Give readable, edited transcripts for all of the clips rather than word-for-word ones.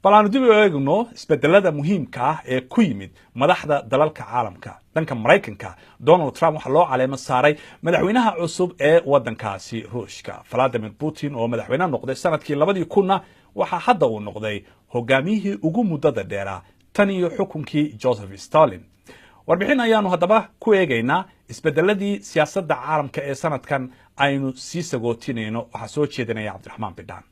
balaanu dib u eegno isbedelada muhiimka ah ee ku yimid madaxda dalalka caalamka. Danka Mareykanka, Donald Trump waxa loo caleemo saaray madaxweynaha cusub ee wadankaasi Ruushka. Vladimir Putin oo madaxweyne noqday sanadkii 2000 waxa hadda uu noqday hogaamiyihii ugu muddada dheeraa tan iyo xukunkii Joseph Stalin. warbixin ayaanu haddaba ku eegaynaa isbedeladii siyaasadda caalamka ee sanadkan aynu sii sagootinayno. waxaa soo jeedinaya Cabdiraxmaan Bidhaan.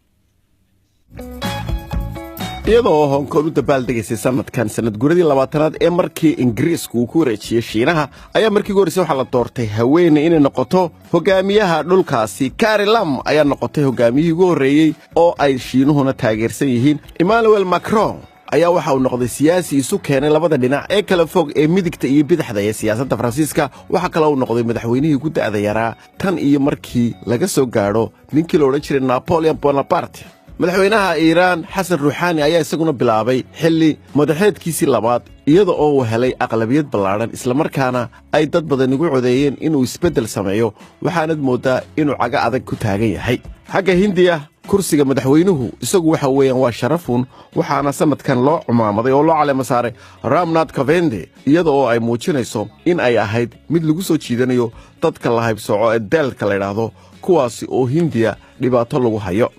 iyadoo Hong Kong u dabaaldegaysay sanadkan sanad guradii 20aad ee markii Ingiriisku uu ku wareejiyay Shiinaha ayaa markii hore waxa la doortay haweeney inay noqoto hogaamiyaha dhulkaasi. Carrie Lam ayaa noqotay hogaamiyihii ugu horeeyay oo ay Shiinuhuna taageersan yihiin. Emmanuel Macron ayaa waxa uu noqday siyaasi isu keenay labada dhinac ee kala fog ee midigta iyo bidixda ee siyaasadda Faransiiska. waxa kale uu noqday madaxweynihii ugu da'da yaraa tan iyo markii laga soo gaadho ninkii la odhan jiray Napoleon Bonaparte. madaxweynaha Iiraan Xasan Ruuxaani ayaa isaguna bilaabay xilli madaxeedkiisii labaad iyada oo uu helay aqlabiyad ballaaran isla markaana ay dad badan ugu codeeyeen inuu isbeddel sameeyo. waxaanad moodaa inuu caga adag ku taagan yahay. xagga Hindiya kursiga madaxweynuhu isagu waxa weeyaan waa sharafun, waxaana sanadkan loo cumaamaday oo loo caleemo saaray Ramnath Kovind iyada oo ay muujinayso in ay ahayd mid lagu soo jiidanayo dadka la haybsooco ee deelka la yidhaahdo, kuwaasi oo Hindiya dhibaato lagu hayo.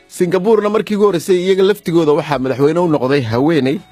Singapore markii ugu horeysay iyaga laftigooda waxaa madaxweyne u noqday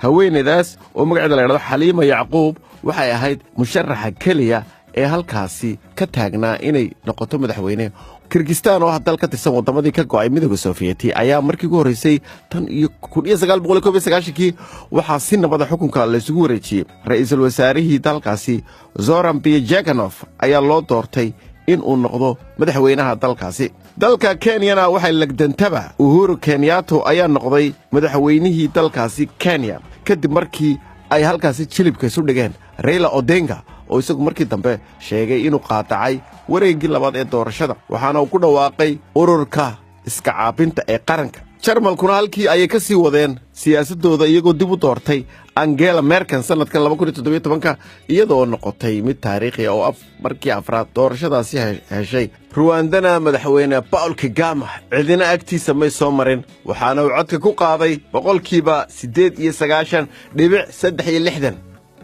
haweeneydaas oo magaceeda la yiraahdo Xaliima Yacquub. waxay ahayd musharaxa kaliya ee halkaasi ka taagnaa inay noqoto madaxweyne. Kyrgyzstan oo dal ka tirsan wadamadii ka go'ay midowga Soviyeeti ayaa markii ugu horeysay tan iyo 1991 waxaa si nabad ah xukunka la isugu wareejiyay. ra'iisul wasaarihii dalkaasi Zoran Byeganov ayaa loo doortay in uu noqdo madaxweynaha dalkaasi. dalka Kenyana waxay lagdantaba Uhuru Kenyatta ayaa noqday madaxweynihii dalkaasi Kenya kadib markii ay halkaasi jilibka isu dhigeen Raila Odinga oo isagu markii dambe sheegay inuu qaatacay wareegii labaad ee doorashada, waxaana uu ku dhawaaqay ururka iska caabinta ee qaranka. Jarmalkuna halkii ayay ka sii wadeen siyaasadooda iyagoo dib u doortay Angela Merkel sanadka 2017 iyadoo noqotay mid taariikhi ah oo markii afraad doorashadaasi heshay. Rwandana madaxweyne Paul Kagame cidina agtiisa may soo marin, waxaana uu codka ku qaaday 98.360.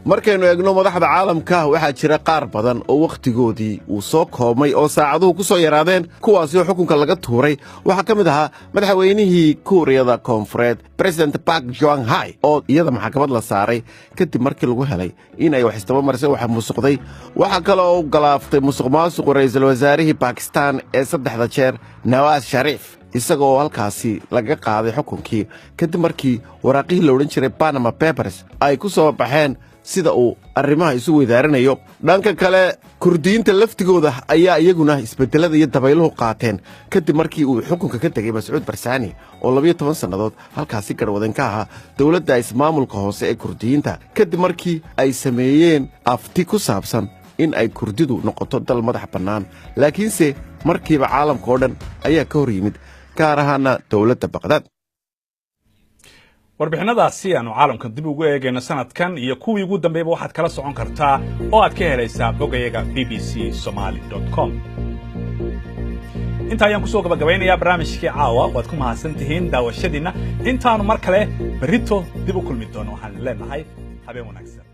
markaynu eegno madaxda caalamka waxaa jira qaar badan oo waqtigoodii uu soo koobmay oo saacaduhu ku soo yaraadeen, kuwaasi oo xukunka laga tuuray. waxaa ka mid ahaa madaxweynihii Kuuriyada Koonfureed President Park Geun-hye oo iyada maxkamad la saaray kadib markii lagu helay in ay wax isdabamarisay waxa musuqday. waxaa kale oo galaaftay musuqmaasuqa ra'iisul wasaarihii Pakistan ee 3 jeer Nawaz Sharif isagoo halkaasi laga qaaday xukunkii kadib markii waraaqihii la odhan jiray Panama Papers ay ku soo baxeen sida uu arrimaha isu weydaaranayo. dhanka kale Kurdiyiinta laftigooda ayaa iyaguna isbedelada iyo dabayluhu qaateen kadib markii uu xukunka ka tegay Mas'uud Barzani oo 12 sannadood halkaasi garwadan ka ahaa dawladda ismaamulka hoose ee Kurdiyiinta kadib markii ay sameeyeen afti ku saabsan in ay Kurdidu noqoto dal madax bannaan. laakiinse markiiba caalamka oo dhan ayaa ka hor yimid, gaar ahaana dawladda Baqdaad. warbixinadaasi aanu caalamkan dib ugu eegayno sanadkan iyo kuwii ugu dambeeyba waxaad kala socon kartaa oo aad ka helaysaa bogayaga bbcsomali.com. inta ayaan kusoo gabagabeynayaa barnaamijkii caawa. waad ku mahadsan tihiin daawashadiina. intaanu mar kale berrito dib u kulmi doono waxaan leenahay habeen wanaagsan.